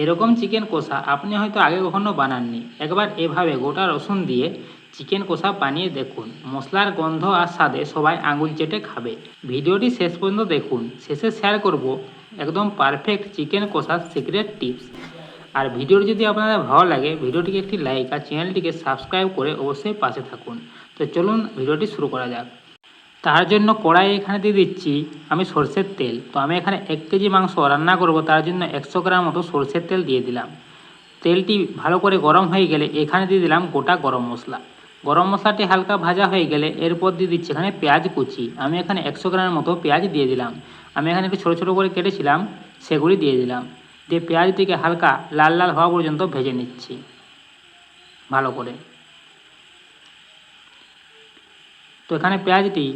এরকম চিকেন কষা আপনি হয়তো আগে কখনো বানাননি। একবার এভাবে গোটা রসুন দিয়ে চিকেন কষা বানিয়ে দেখুন। মশলার গন্ধ আর স্বাদে সবাই আঙুল চেটে খাবে। ভিডিওটি শেষ পর্যন্ত দেখুন, শেষে শেয়ার করব একদম পারফেক্ট চিকেন কষার সিক্রেট টিপস। আর ভিডিওটি যদি আপনাদের ভালো লাগে, ভিডিওটিকে একটি লাইক আর চ্যানেলটিকে সাবস্ক্রাইব করে অবশ্যই পাশে থাকুন। তো চলুন ভিডিওটি শুরু করা যাক। তার জন্য কড়াই এখানে দিয়ে দিচ্ছি আমি সরষের তেল। তো আমি এখানে 1 কেজি মাংস রান্না করব, তার জন্য 100 গ্রাম মতো সরষের তেল দিয়ে দিলাম। তেলটি ভালো করে গরম হয়ে গেলে এখানে দিয়ে দিলাম গোটা গরম মশলা। গরম মশলাটি হালকা ভাজা হয়ে গেলে এরপর দিয়ে দিচ্ছি এখানে পেঁয়াজ কুচি। আমি এখানে 100 গ্রামের মতো পেঁয়াজ দিয়ে দিলাম। আমি এখানে একটু ছোটো ছোটো করে কেটেছিলাম, সেগুলি দিয়ে দিলাম। দিয়ে পেঁয়াজটিকে হালকা লাল লাল হওয়া পর্যন্ত ভেজে নিচ্ছি ভালো করে। তো এখানে পেঁয়াজটি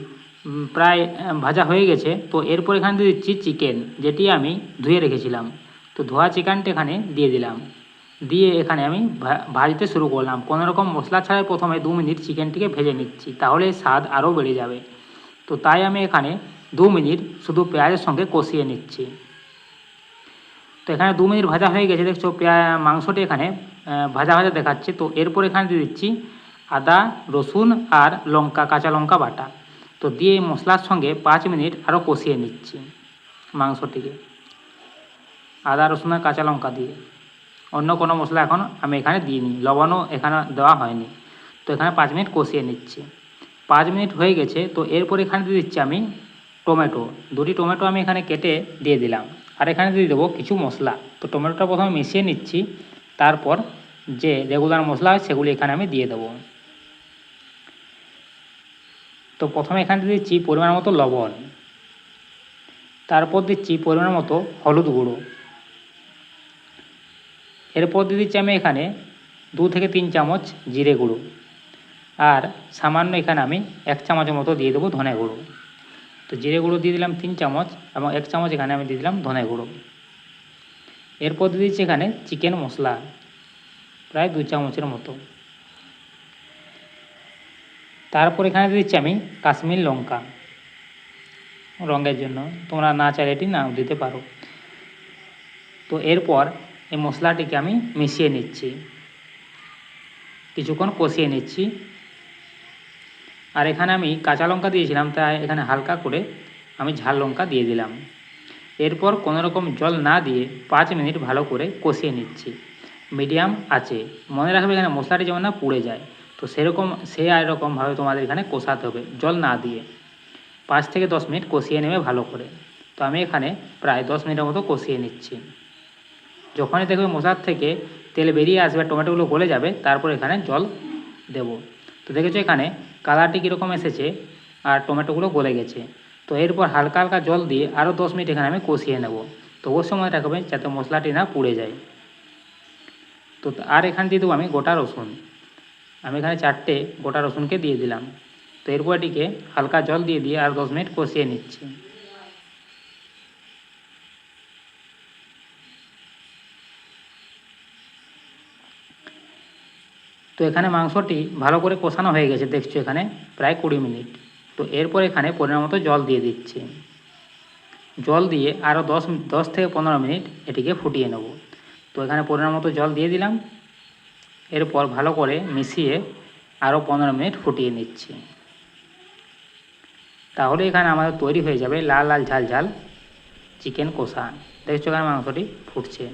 প্রায় ভাজা হয়ে গেছে। তো এরপর এখানে দিয়ে দিচ্ছি চিকেন, যেটি আমি ধুয়ে রেখেছিলাম। তো ধোয়া চিকেনটা এখানে দিয়ে দিলাম। দিয়ে এখানে আমি ভাজতে শুরু করলাম। কোনো রকম মশলা ছাড়াই প্রথমে 2 মিনিট চিকেনটিকে ভেজে নিচ্ছি, তাহলে স্বাদ আরও বেড়ে যাবে। তো তাই আমি এখানে 2 মিনিট শুধু পেঁয়াজের সঙ্গে কষিয়ে নিচ্ছি। তো এখানে 2 মিনিট ভাজা হয়ে গেছে, দেখছো মাংসটি এখানে ভাজা ভাজা দেখাচ্ছে। তো এরপর এখানে দিয়ে দিচ্ছি আদা রসুন আর লঙ্কা, কাঁচা লঙ্কা বাটা। তো দিয়ে মশলার সঙ্গে 5 মিনিট আরও কষিয়ে নিচ্ছি মাংসটিকে, আদা রসুন আর কাঁচা লঙ্কা দিয়ে। অন্য কোনো মশলা এখন আমি এখানে দিইনি, লবণও এখানে দেওয়া হয়নি। তো এখানে 5 মিনিট কষিয়ে নিচ্ছি। 5 মিনিট হয়ে গেছে। তো এরপর এখানে দিয়ে দিচ্ছি আমি টমেটো। 2টি টমেটো আমি এখানে কেটে দিয়ে দিলাম। আর এখানে দিয়ে দেবো কিছু মশলা। তো টমেটোটা প্রথমে মিশিয়ে নিচ্ছি, তারপর যে রেগুলার মশলা হয় সেগুলি এখানে আমি দিয়ে দেবো। তো প্রথমে এখানে দিচ্ছি পরিমাণ মতো লবণ, তারপর দিচ্ছি পরিমাণ মতো হলুদ গুঁড়ো, এরপর দিয়ে দিচ্ছি আমি এখানে 2 থেকে 3 চামচ জিরে গুঁড়ো, আর সামান্য এখানে আমি 1 চামচের মতো দিয়ে দেবো ধনে গুঁড়ো। তো জিরে গুঁড়ো দিয়ে দিলাম 3 চামচ এবং 1 চামচ এখানে আমি দিয়ে দিলাম ধনে গুঁড়ো। এরপর দিয়ে দিচ্ছি এখানে চিকেন মশলা প্রায় 2 চামচের মতো। তারপর এখানে দিয়ে দিচ্ছি আমি কাশ্মীর লঙ্কা রঙের জন্য, তোমরা না চাইলে এটি নাও দিতে পারো। তো এরপর এই মশলাটিকে আমি মিশিয়ে নিচ্ছি, কিছুক্ষণ কষিয়ে নিচ্ছি। আর এখানে আমি কাঁচা লঙ্কা দিয়েছিলাম, তাই এখানে হালকা করে আমি ঝাল লঙ্কা দিয়ে দিলাম। এরপর কোনো রকম জল না দিয়ে 5 মিনিট ভালো করে কষিয়ে নিচ্ছি মিডিয়াম আঁচে। মনে রাখবে এখানে মশলাটি যেমন না পুড়ে যায়। তো এরকমভাবে তোমাদের এখানে কষাতে হবে, জল না দিয়ে। 5 থেকে 10 মিনিট কষিয়ে নেবে ভালো করে। তো আমি এখানে প্রায় 10 মিনিটের মতো কষিয়ে নিচ্ছি। যখনই দেখবে মশলার থেকে তেল বেরিয়ে আসবে, টমেটোগুলো গলে যাবে, তারপর এখানে জল দেব। তো দেখেছো এখানে কালারটি কীরকম এসেছে আর টমেটোগুলো গলে গেছে। তো এরপর হালকা হালকা জল দিয়ে আরও 10 মিনিট এখানে আমি কষিয়ে নেব। তো অবশ্যই মনে রাখবেন যাতে মশলাটি না পুড়ে যায়। তো আর এখানে দিয়ে দেবো আমি গোটা রসুন। আমি এখানে 4টে গোটা রসুনকে দিয়ে দিলাম। তো এরপর এটিকে হালকা জল দিয়ে আর 10 মিনিট কষিয়ে নিচ্ছি। তো এখানে মাংসটি ভালো করে কষানো হয়ে গেছে, দেখছো এখানে প্রায় 20 মিনিট। তো এরপর এখানে পরিমাণ মতো জল দিয়ে দিচ্ছি। জল দিয়ে আরও 10 থেকে 15 মিনিট এটিকে ফুটিয়ে নেব। তো এখানে পরিমাণ মতো জল দিয়ে দিলাম। এরপর ভালো করে মিশিয়ে আরও 15 মিনিট ফুটিয়ে নিচ্ছি। তাহলে এখানে আমাদের তৈরি হয়ে যাবে লাল লাল ঝাল ঝাল চিকেন কষা। দেখছো এখানে মাংসটি ফুটছে।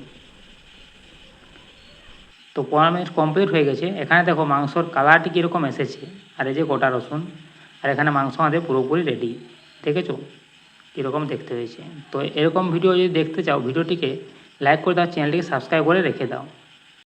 তো 15 মিনিট কমপ্লিট হয়ে গেছে। এখানে দেখো মাংসর কালারটি কীরকম এসেছে, আর এই যে গোটা রসুন, আর এখানে মাংস আমাদের পুরোপুরি রেডি। দেখেছো কীরকম দেখতে হয়েছে। তো এরকম ভিডিও যদি দেখতে চাও, ভিডিওটিকে লাইক করে দাও, চ্যানেলটিকে সাবস্ক্রাইব করে রেখে দাও।